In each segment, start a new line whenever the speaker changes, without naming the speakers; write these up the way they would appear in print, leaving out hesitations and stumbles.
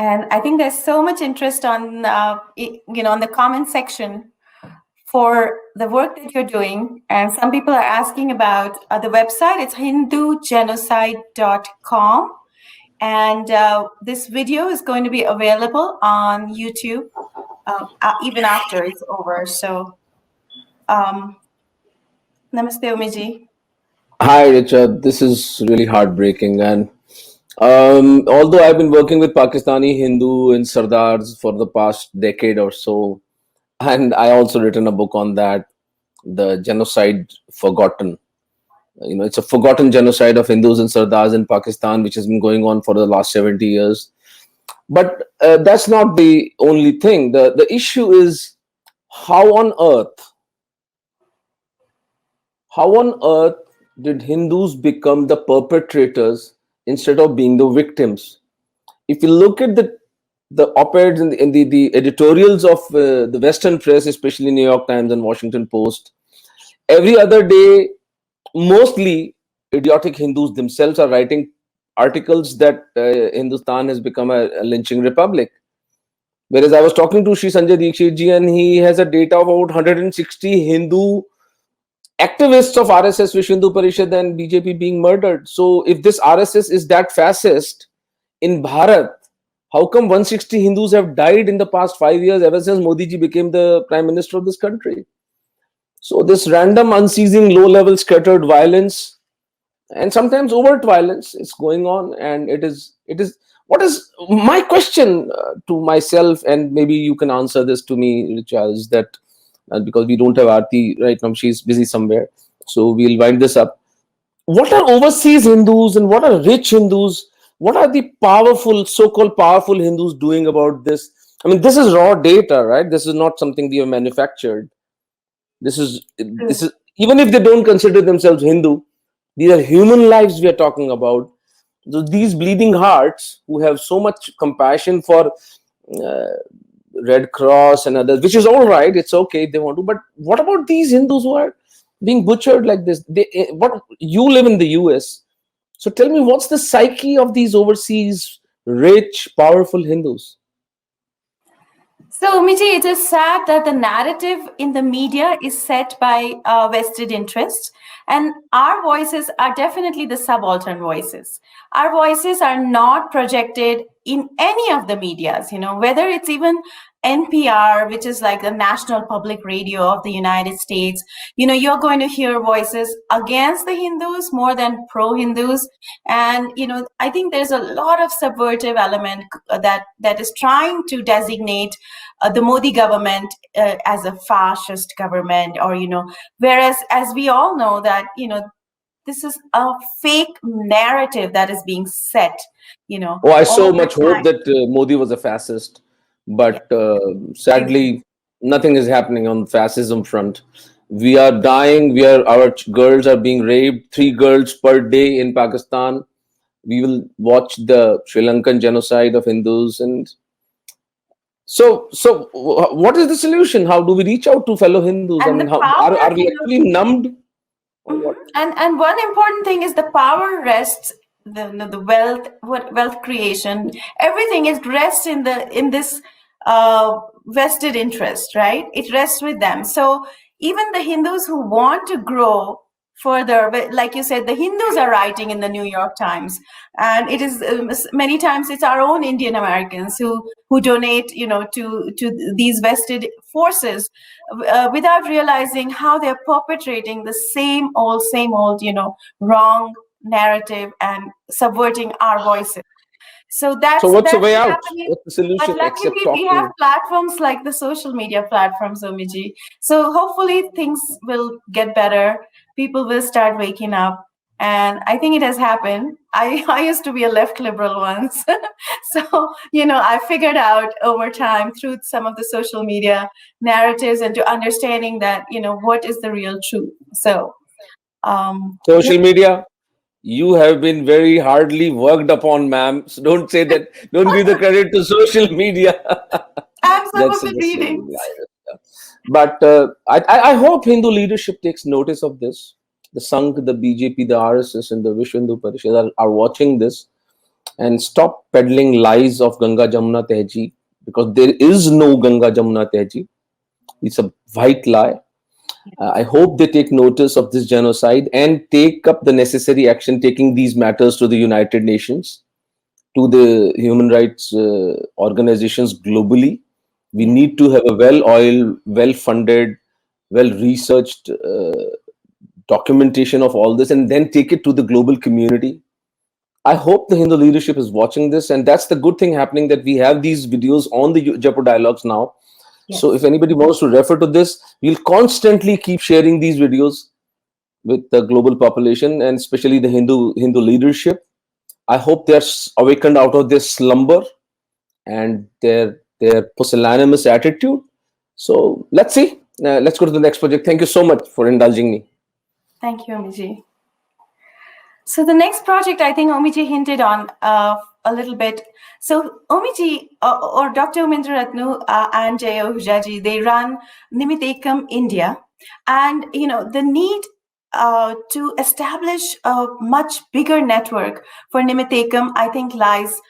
And I think there's so much interest on, on the comment section for the work that you're doing. And some people are asking about the website. It's hindugenocide.com. And this video is going to be available on YouTube even after it's over. So, namaste, Umiji.
Hi, Richard. This is really heartbreaking. And although I've been working with Pakistani Hindu and Sardars for the past decade or so, and I also written a book on that, the genocide forgotten. It's a forgotten genocide of Hindus and Sardars in Pakistan, which has been going on for the last 70 years. But that's not the only thing. The issue is how on earth did Hindus become the perpetrators instead of being the victims? If you look at the op-eds and the editorials of the Western press, especially New York Times and Washington Post, every other day, mostly idiotic Hindus themselves are writing articles that Hindustan has become a lynching republic. Whereas I was talking to Shri Sanjay Dikshit ji, and he has a data of about 160 Hindu activists of RSS, Vishwa Hindu Parishad, and BJP being murdered. So if this RSS is that fascist in Bharat, how come 160 Hindus have died in the past 5 years ever since Modi ji became the Prime Minister of this country? So this random, unceasing, low-level scattered violence and sometimes overt violence is going on, and it is. What is my question to myself, and maybe you can answer this to me, Richard, is that because we don't have Aarti right now, she's busy somewhere, so we'll wind this up. What are overseas Hindus and what are rich Hindus? What are the powerful, so-called powerful Hindus doing about this? I mean, this is raw data, right? This is not something we have manufactured. This is even if they don't consider themselves Hindu, these are human lives we are talking about. So these bleeding hearts who have so much compassion for Red Cross and others, which is all right, it's okay if they want to. But what about these Hindus who are being butchered like this? You live in the US, so tell me, what's the psyche of these overseas rich, powerful Hindus?
So, Miji, it is sad that the narrative in the media is set by vested interests, and our voices are definitely the subaltern voices. Our voices are not projected in any of the medias, whether it's even NPR, which is like the National Public Radio of the United States. You're going to hear voices against the Hindus more than pro-Hindus. And, I think there's a lot of subversive element that is trying to designate the Modi government as a fascist government, or, whereas as we all know that, this is a fake narrative that is being set,
Oh, I so much hope that Modi was a fascist, but sadly, nothing is happening on the fascism front. We are dying. Our girls are being raped. 3 girls per day in Pakistan. We will watch the Sri Lankan genocide of Hindus, and so what is the solution? How do we reach out to fellow Hindus?
And
are we actually numbed?
And one important thing is the power rests, the wealth creation, everything is rests in this vested interest, right? It rests with them. So even the Hindus who want to grow further, like you said, the Hindus are writing in the New York Times, and it is many times it's our own Indian Americans who donate, to these vested forces without realizing how they're perpetrating the same old, wrong narrative and subverting our voices. So
what's the way out? What's the solution?
But luckily, we have platforms like the social media platforms, Omiji. So hopefully things will get better. People will start waking up. And I think it has happened. I used to be a left liberal once. So, I figured out over time through some of the social media narratives and to understanding that, what is the real truth. So,
social media, you have been very hardly worked upon, ma'am. So don't say that. Don't give the credit to social media.
That's reading.
But I hope Hindu leadership takes notice of this. The Sangh, the BJP, the RSS, and the Vishwa Hindu Parishad are watching this. and stop peddling lies of Ganga Jamuna Tehzeeb, because there is no Ganga Jamuna Tehzeeb. It's a white lie. I hope they take notice of this genocide and take up the necessary action, taking these matters to the United Nations, to the human rights organizations globally. We
Yes.
need to have a well-oiled, well-funded, well-researched documentation of all this, and then take it to the global community. I hope the Hindu leadership is watching this, and that's the good thing happening, that we have these videos on the Jaipur Dialogues now. So if
Yes.
anybody wants to refer to this, we'll constantly keep sharing these videos with the global population, and especially the Hindu leadership. I hope they're awakened out of their slumber and their pusillanimous attitude. So let's see. Let's go to the next project. Thank you so much for indulging me.
Thank you, Omiji. So the next project, I think Omiji hinted on a little bit. So Omiji or Dr. Umendra Ratnu and Jayo Hujaji, they run Nimittekam India, and the need to establish a much bigger network for Nimittekam, I think, lies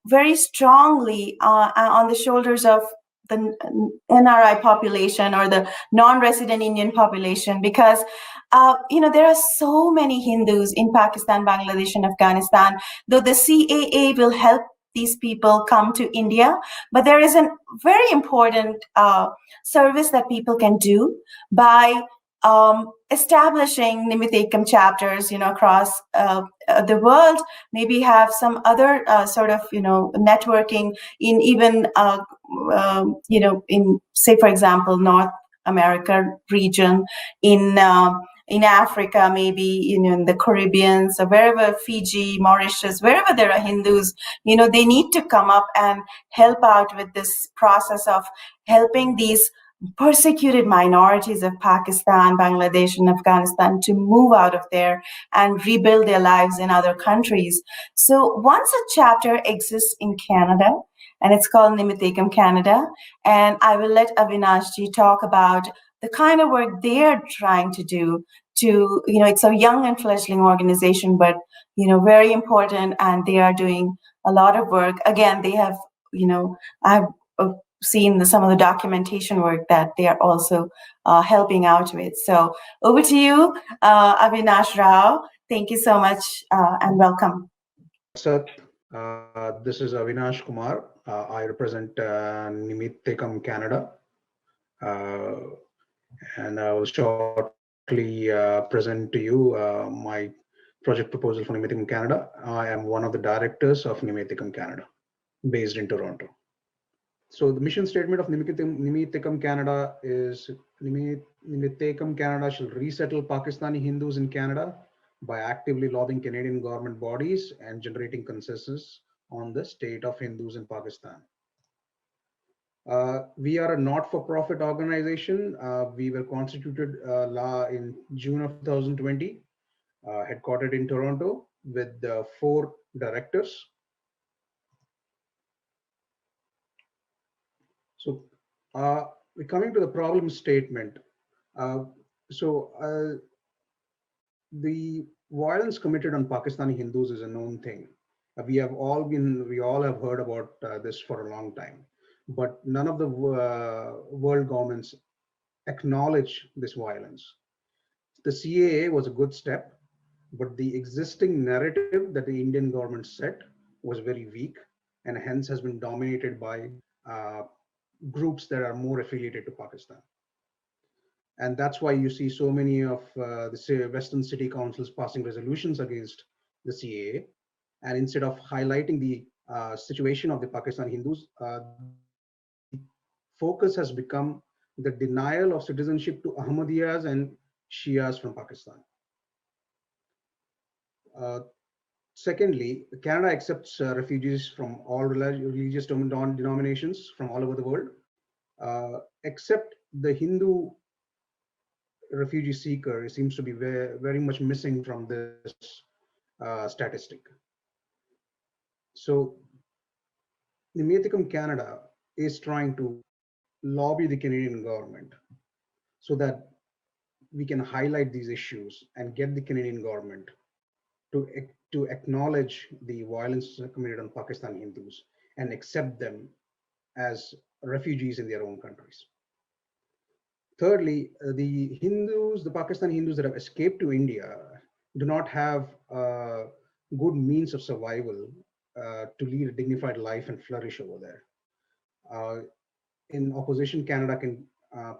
very strongly on the shoulders of the NRI population, or the non-resident Indian population, because there are so many Hindus in Pakistan, Bangladesh, and Afghanistan. Though the CAA will help these people come to India, but there is a very important service that people can do by establishing Nimittekam chapters, across the world. Maybe have some other sort of, networking in even, in, say, for example, North America region, in Africa, maybe, in the Caribbean, so wherever, Fiji, Mauritius, wherever there are Hindus, they need to come up and help out with this process of helping these persecuted minorities of Pakistan, Bangladesh, and Afghanistan to move out of there and rebuild their lives in other countries. So once a chapter exists in Canada, and it's called Nimittekam Canada, and I will let Avinash ji talk about the kind of work they're trying to do. To it's a young and fledgling organization, but very important, and they are doing a lot of work. Again, they have, I've seen some of the documentation work that they are also helping out with. So over to you, Avinash Rao. Thank you so much, and welcome.
Sat, this is Avinash Kumar. I represent Nimittekam Canada, uh, and I will shortly present to you my project proposal for Nimittekam Canada. I am one of the directors of Nimittekam Canada, based in Toronto. So the mission statement of Nimittekam Canada is Nimittekam Canada shall resettle Pakistani Hindus in Canada by actively lobbying Canadian government bodies and generating consensus on the state of Hindus in Pakistan. We are a not-for-profit organization. We were constituted in June of 2020, headquartered in Toronto, with 4 directors. So we're coming to the problem statement. Uh, the violence committed on Pakistani Hindus is a known thing. We all have heard about this for a long time, but none of the world governments acknowledge this violence. The CAA was a good step, but the existing narrative that the Indian government set was very weak, and hence has been dominated by uh, groups that are more affiliated to Pakistan. And that's why you see so many of the Western city councils passing resolutions against the CAA. And instead of highlighting the situation of the Pakistani Hindus, the focus has become the denial of citizenship to Ahmadiyas and Shias from Pakistan. Uh, Secondly, Canada accepts refugees from all religious denominations from all over the world, except the Hindu refugee seeker seems to be very much missing from this statistic. So Nimittekam Canada is trying to lobby the Canadian government so that we can highlight these issues and get the Canadian government to acknowledge the violence committed on Pakistani Hindus and accept them as refugees in their own countries. Thirdly, the Pakistani Hindus that have escaped to India do not have good means of survival to lead a dignified life and flourish over there. In opposition, Canada can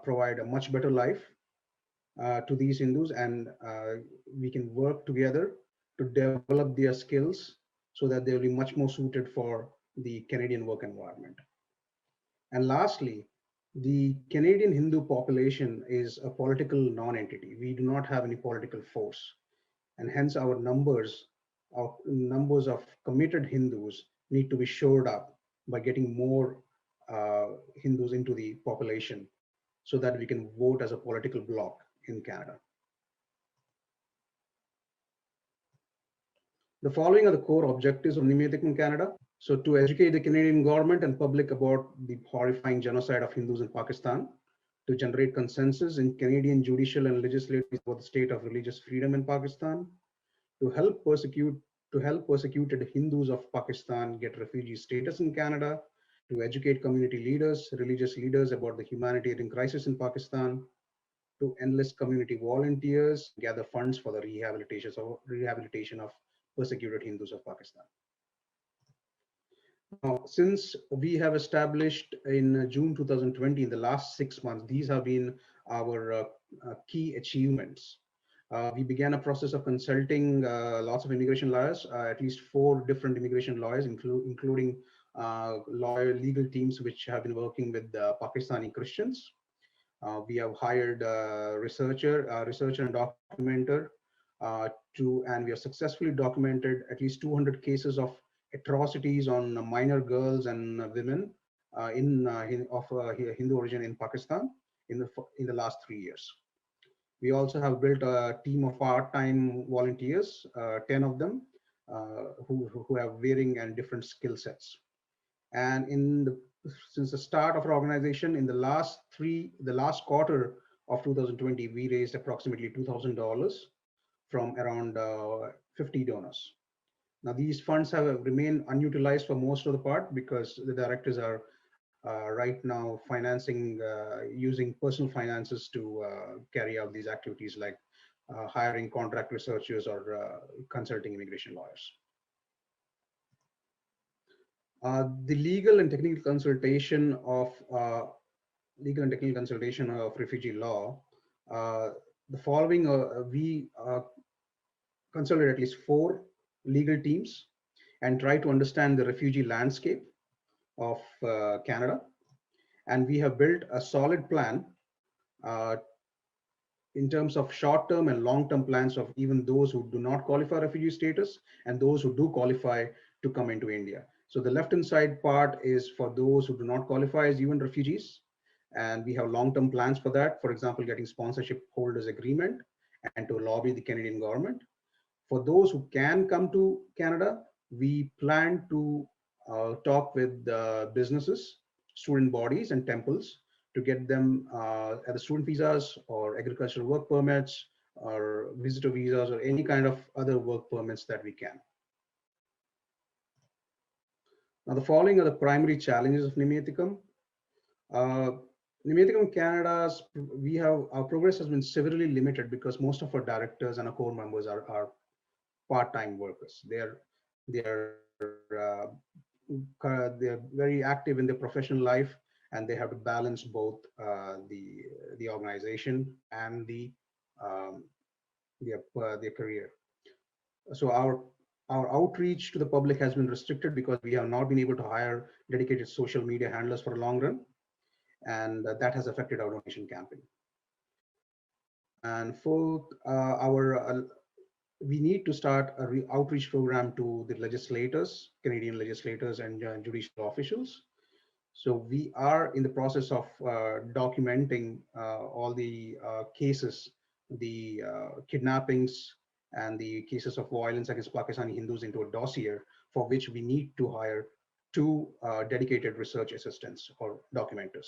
provide a much better life to these Hindus, and we can work together to develop their skills so that they'll be much more suited for the Canadian work environment. And lastly, the Canadian Hindu population is a political non-entity. We do not have any political force, and hence our numbers of committed Hindus need to be shored up by getting more Hindus into the population so that we can vote as a political bloc in Canada. The following are the core objectives of Nimittekam Canada. So to educate the Canadian government and public about the horrifying genocide of Hindus in Pakistan, to generate consensus in Canadian judicial and legislative about the state of religious freedom in Pakistan, to help persecuted Hindus of Pakistan get refugee status in Canada, to educate community leaders, religious leaders about the humanitarian crisis in Pakistan, to enlist community volunteers, gather funds for the rehabilitation of persecuted Hindus of Pakistan. Now, since we have established in June 2020, in the last 6 months, these have been our key achievements. We began a process of consulting lots of immigration lawyers, at least 4 different immigration lawyers, including legal teams which have been working with Pakistani Christians. We have hired a researcher and documenter and we have successfully documented at least 200 cases of atrocities on minor girls and women of Hindu origin in Pakistan in the last 3 years. We also have built a team of part-time volunteers, 10 of them, who have varying and different skill sets. And since the start of our organization, in the last quarter of 2020, we raised approximately $2,000 from around 50 donors. Now, these funds have remained unutilized for most of the part because the directors are right now financing using personal finances to carry out these activities like hiring contract researchers or consulting immigration lawyers. The legal and technical consultation of refugee law. The following we consulted at least 4 legal teams and try to understand the refugee landscape of Canada, and we have built a solid plan in terms of short-term and long-term plans of even those who do not qualify refugee status and those who do qualify to come into India. So the left-hand side part is for those who do not qualify as UN refugees, and we have long-term plans for that. For example, getting sponsorship holders agreement and to lobby the Canadian government. For those who can come to Canada, we plan to talk with businesses, student bodies, and temples to get them either student visas or agricultural work permits or visitor visas or any kind of other work permits that we can. Now, the following are the primary challenges of Nimittekam. Nimittekam Canada's, our progress has been severely limited because most of our directors and our core members are part-time workers. They're very active in their professional life, and they have to balance both the organization and their career. So our outreach to the public has been restricted because we have not been able to hire dedicated social media handlers for a long run, and that has affected our donation campaign. And fourth, we need to start a outreach program to the legislators, Canadian legislators and judicial officials. So we are in the process of documenting all the cases, the kidnappings and the cases of violence against Pakistani Hindus into a dossier, for which we need to hire 2 dedicated research assistants or documenters.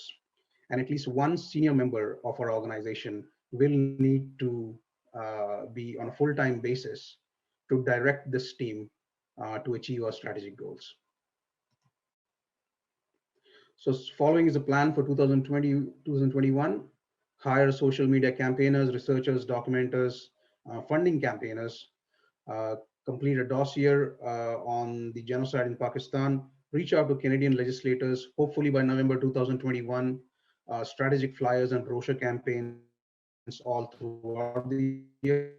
And at least 1 senior member of our organization will need to be on a full-time basis to direct this team to achieve our strategic goals. So following is a plan for 2020, 2021, hire social media campaigners, researchers, documenters, funding campaigners, complete a dossier on the genocide in Pakistan, reach out to Canadian legislators, hopefully by November 2021, strategic flyers and brochure campaigns all throughout the year.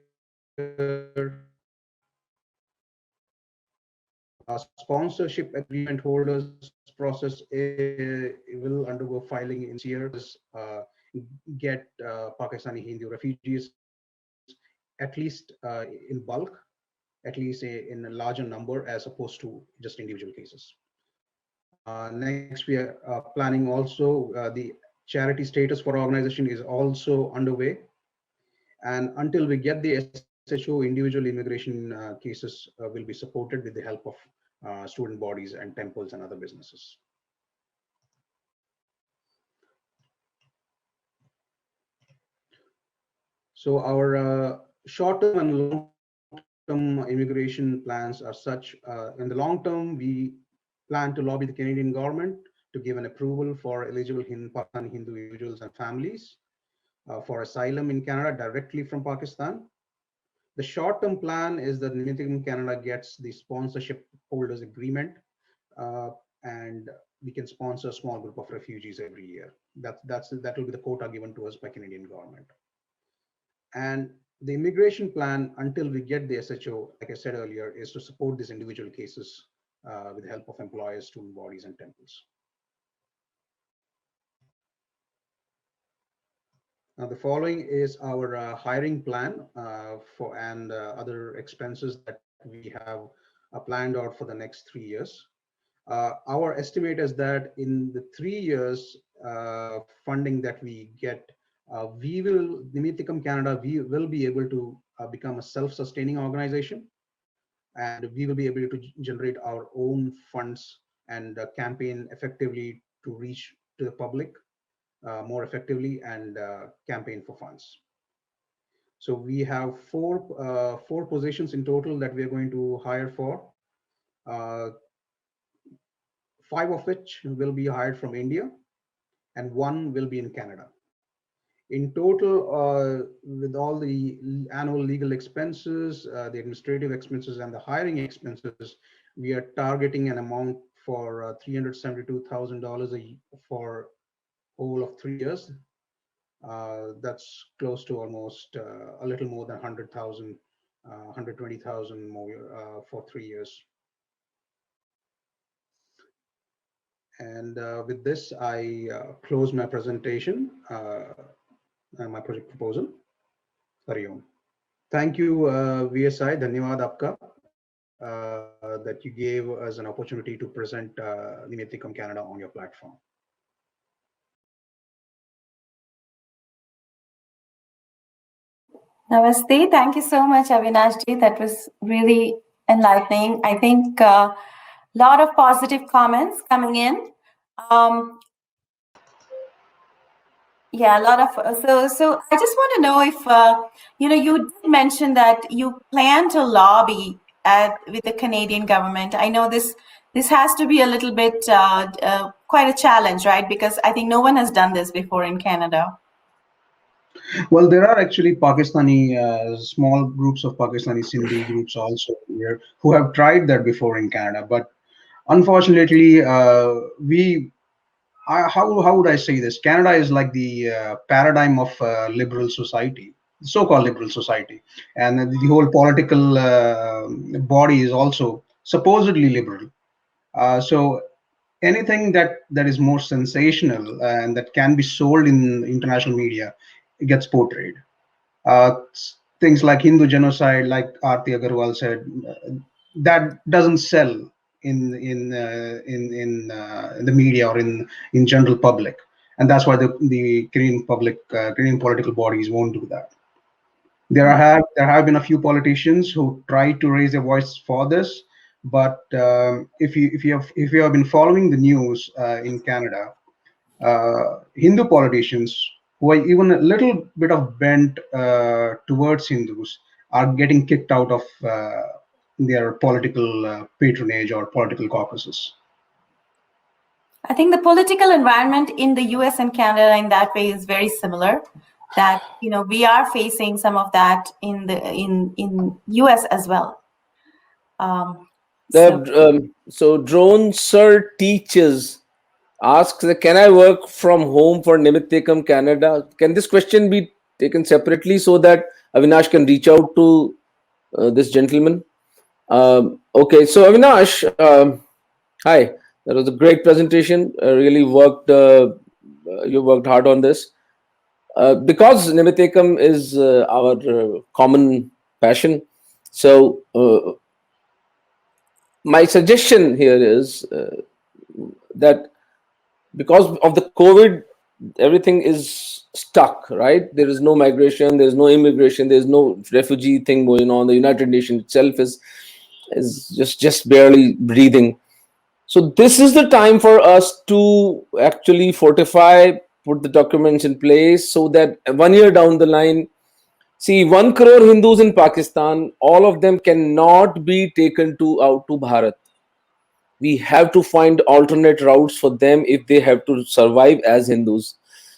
Sponsorship agreement holders process will undergo filing in this year. Get Pakistani Hindu refugees at least in bulk, at least in a larger number as opposed to just individual cases. Next, we are planning also the charity status for organization is also underway. And until we get the SHO, individual immigration cases will be supported with the help of student bodies and temples and other businesses. So our short-term and long-term immigration plans are such. In the long term, we plan to lobby the Canadian government to give an approval for eligible Pakistani Hindu individuals and families for asylum in Canada directly from Pakistan. The short-term plan is that Nimittekam Canada gets the sponsorship holders agreement, and we can sponsor a small group of refugees every year. That will be the quota given to us by Canadian government. And the immigration plan, until we get the SHO, like I said earlier, is to support these individual cases with the help of employers, student bodies, and temples. Now, the following is our hiring plan for and other expenses that we have planned out for the next 3 years. Our estimate is that in the 3 years funding that we get, Nimittekam Canada, we will be able to become a self-sustaining organization, and we will be able to generate our own funds and campaign effectively to reach to the public more effectively and campaign for funds. So we have four positions in total that we are going to hire for. 5 of which will be hired from India, and 1 will be in Canada. In total, with all the annual legal expenses, the administrative expenses, and the hiring expenses, we are targeting an amount for $372,000 for whole of 3 years. That's close to almost a little more than 100,000, 120,000 more for 3 years. And with this, I close my presentation and my project proposal. Hari Om. Thank you, VSI. Dhanyawad aapka that you gave us an opportunity to present Nimittekam Canada on your platform.
Namaste. Thank you so much, Avinash ji. That was really enlightening. I think a lot of positive comments coming in. Yeah, a lot of so I just want to know if you did mention that you plan to lobby with the Canadian government. I know this has to be a little bit quite a challenge, right? Because I think no one has done this before in Canada.
Well, there are actually Pakistani small groups of Pakistani Sindhi groups also here who have tried that before in Canada, but unfortunately, how would I say this? Canada is like the paradigm of liberal society, so-called liberal society, and the whole political body is also supposedly liberal. So anything that is more sensational and that can be sold in international media gets portrayed. Uh, Things like Hindu genocide, like Aarti Agarwal said, that doesn't sell in the media or in general public, and that's why the Canadian public, Canadian political bodies won't do that. There have been a few politicians who tried to raise their voice for this, but if you have been following the news in Canada, Hindu politicians who are even a little bit of bent towards Hindus are getting kicked out of their political patronage or political caucuses.
I think the political environment in the US and Canada in that way is very similar. That we are facing some of that in US as well. Um, so
So drone sir teaches asks, can I work from home for Nimittekam Canada? Can this question be taken separately so that Avinash can reach out to this gentleman? Okay, so Avinash, hi. That was a great presentation. Really worked. You worked hard on this. Because Nimittekam is our common passion. So my suggestion here is that because of the COVID, everything is stuck, right? There is no migration, there is no immigration, there is no refugee thing going on. The United Nations itself is just barely breathing. So this is the time for us to actually fortify, put the documents in place so that 1 year down the line, see 1 crore Hindus in Pakistan, all of them cannot be taken to out to Bharat. We have to find alternate routes for them if they have to survive as Hindus.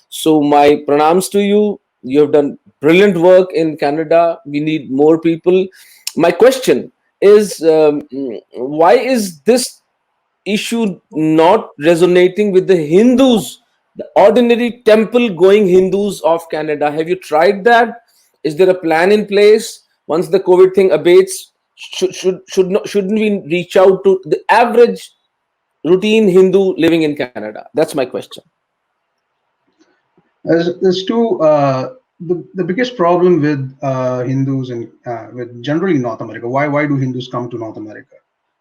So my pranams to you. You have done brilliant work in Canada. We need more people. My question is, why is this issue not resonating with the Hindus, the ordinary temple going Hindus of Canada? Have you tried that? Is there a plan in place? Once the COVID thing abates, shouldn't we reach out to the average routine Hindu living in Canada? That's my question.
As to the biggest problem with Hindus and with generally North America, why do Hindus come to North America?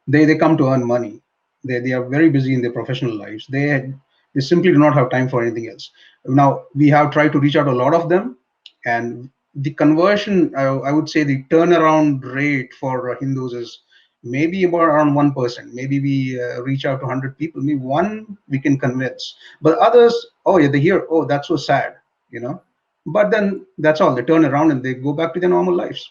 They come to earn money. They are very busy in their professional lives. They simply do not have time for anything else. Now we have tried to reach out to a lot of them, and the conversion, I would say, the turnaround rate for Hindus is maybe about around 1%. Maybe we reach out to 100 people, maybe one we can convince, but others, oh yeah, they hear, oh, that's so sad, but then that's all. They turn around and they go back to their normal lives.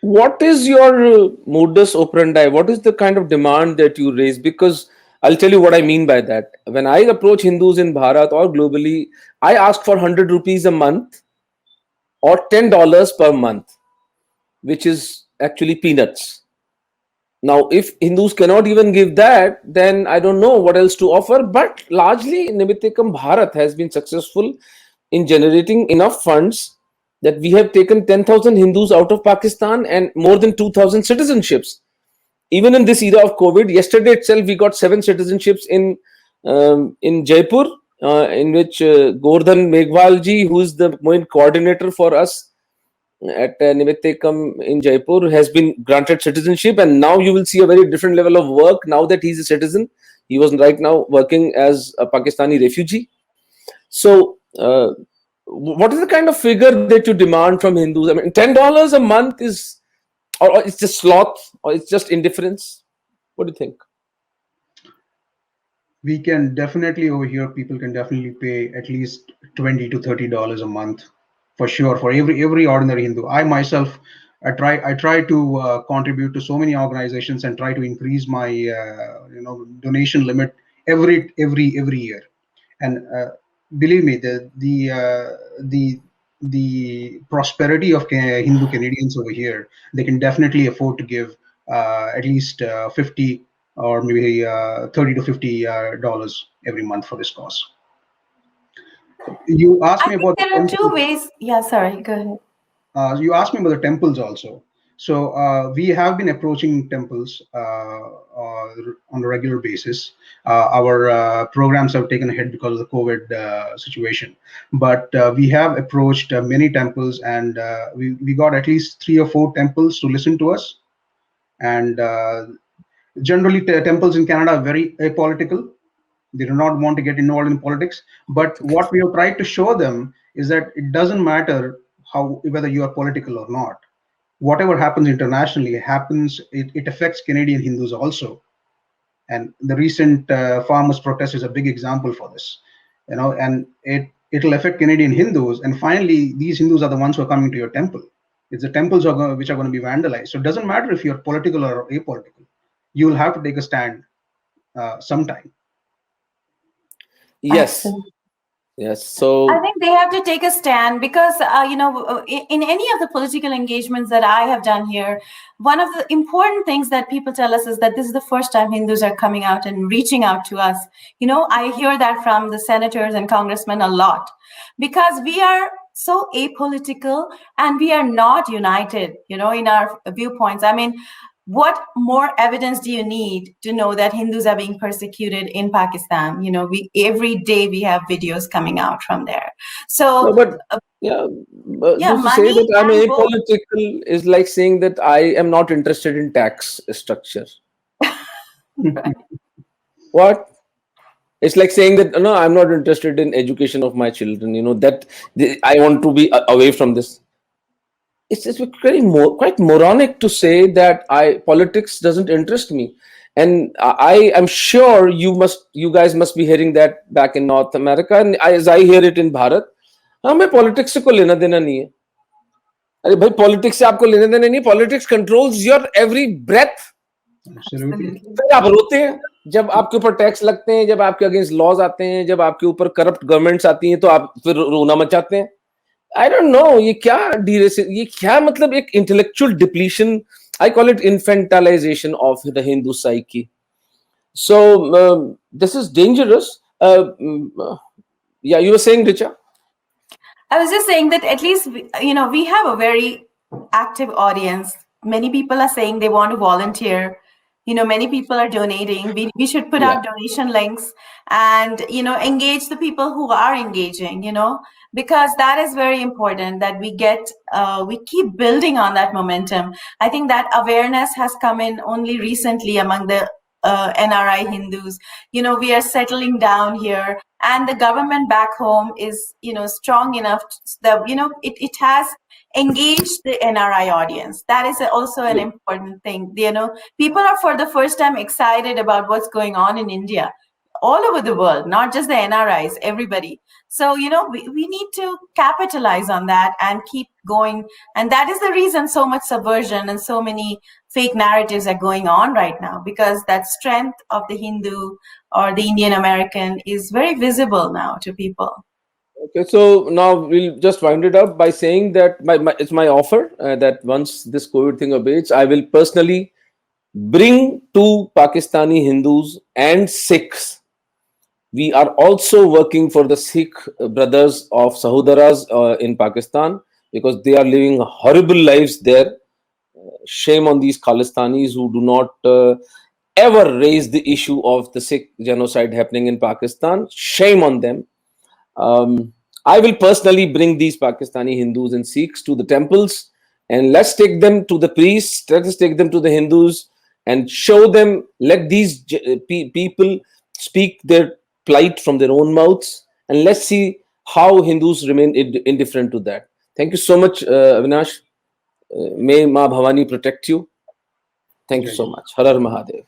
What is your modus operandi? What is the kind of demand that you raise? Because I'll tell you what I mean by that. When I approach Hindus in Bharat or globally, I ask for 100 rupees a month or $10 per month, which is actually peanuts. Now, if Hindus cannot even give that, then I don't know what else to offer. But largely, Nimittekam Bharat has been successful in generating enough funds that we have taken 10,000 Hindus out of Pakistan and more than 2,000 citizenships. Even in this era of COVID, yesterday itself we got 7 citizenships in Jaipur, in which Gordhan Meghwalji, who is the main coordinator for us at Nimittekam in Jaipur, has been granted citizenship, and now you will see a very different level of work now that he's a citizen. He was right now working as a Pakistani refugee. So, what is the kind of figure that you demand from Hindus? I mean, $10 a month is, or it's just sloth, or it's just indifference. What do you think?
We can definitely, over here, people can definitely pay at least $20 to $30 a month for sure, for every ordinary Hindu. I myself, I try to contribute to so many organizations and try to increase my donation limit every year. And believe me, the prosperity of Hindu Canadians over here, they can definitely afford to give at least 50 or maybe 30 to 50 dollars every month for this cause. You asked
I
me
think
about the
there are two
temples.
ways. Yeah, sorry, go ahead.
You asked me about the temples also. So we have been approaching temples on a regular basis. Our programs have taken a hit because of the COVID situation, but we have approached many temples, and we got at least 3 or 4 temples to listen to us. And generally, temples in Canada are very apolitical. They do not want to get involved in politics. But what we have tried to show them is that it doesn't matter how whether you are political or not. Whatever happens internationally happens. It affects Canadian Hindus also. And the recent farmers' protest is a big example for this. And it'll affect Canadian Hindus. And finally, these Hindus are the ones who are coming to your temple. It's the temples which are going to be vandalized. So it doesn't matter if you're political or apolitical. You will have to take a stand sometime.
Yes,
Absolutely.
yes.
I
So
think they have to take a stand because, in any of the political engagements that I have done here, one of the important things that people tell us is that this is the first time Hindus are coming out and reaching out to us. I hear that from the senators and congressmen a lot because we are so apolitical and we are not united, in our viewpoints. I mean, what more evidence do you need to know that Hindus are being persecuted in Pakistan? We every day we have videos coming out from there.
no,
So
but yeah,
yeah,
to say
money
that I'm
and vote.
apolitical is like saying that I am not interested in tax structure. What? It's like saying that no, I'm not interested in education of my children. That I want to be away from this. It's very quite moronic to say that I politics doesn't interest me, and I am sure you guys must be hearing that back in North America, and as I hear it in Bharat, हमें politics से कोई लेना देना नहीं है. अरे भाई politics से आपको लेना देना नहीं. Politics controls your every breath.
Absolutely.
Absolutely.
फिर आप रोते हैं जब आपके ऊपर टैक्स लगते हैं, जब आपके अगेंस्ट लॉज आते हैं, जब आपके ऊपर करप्ट गवर्नमेंट्स आती हैं, तो आप फिर रोना मचाते हैं. आई डोंट नो ये क्या ये क्या मतलब एक intellectual depletion. I call it infantilization of the Hindu psyche. So this is dangerous. Yeah you were saying Richa.
I was just saying that at least we have a very active audience. Many people are saying they want to volunteer. Many people are donating. We should put
Yeah.
out donation links and engage the people who are engaging. Because that is very important that we keep building on that momentum. I think that awareness has come in only recently among the NRI Hindus. We are settling down here, and the government back home is strong enough that it has engaged the NRI audience. That is also an important thing. People are for the first time excited about what's going on in India, all over the world, not just the NRIs, everybody. So we need to capitalize on that and keep going. And that is the reason so much subversion and so many fake narratives are going on right now, because that strength of the Hindu or the Indian American is very visible now to people.
Okay, so now we'll just wind it up by saying that it's my offer that once this COVID thing abates, I will personally bring two Pakistani Hindus and Sikhs. We are also working for the Sikh brothers of Sahodaras in Pakistan, because they are living horrible lives there. Shame on these Khalistanis who do not ever raise the issue of the Sikh genocide happening in Pakistan. Shame on them. I will personally bring these Pakistani Hindus and Sikhs to the temples, and let's take them to the priests, let's take them to the Hindus and show them, let these people speak their plight from their own mouths, and let's see how Hindus remain indifferent to that. Thank you so much, Avinash. May Ma Bhavani protect you. Thank you
Jai
so
Hind.
much. Har Har Mahadev.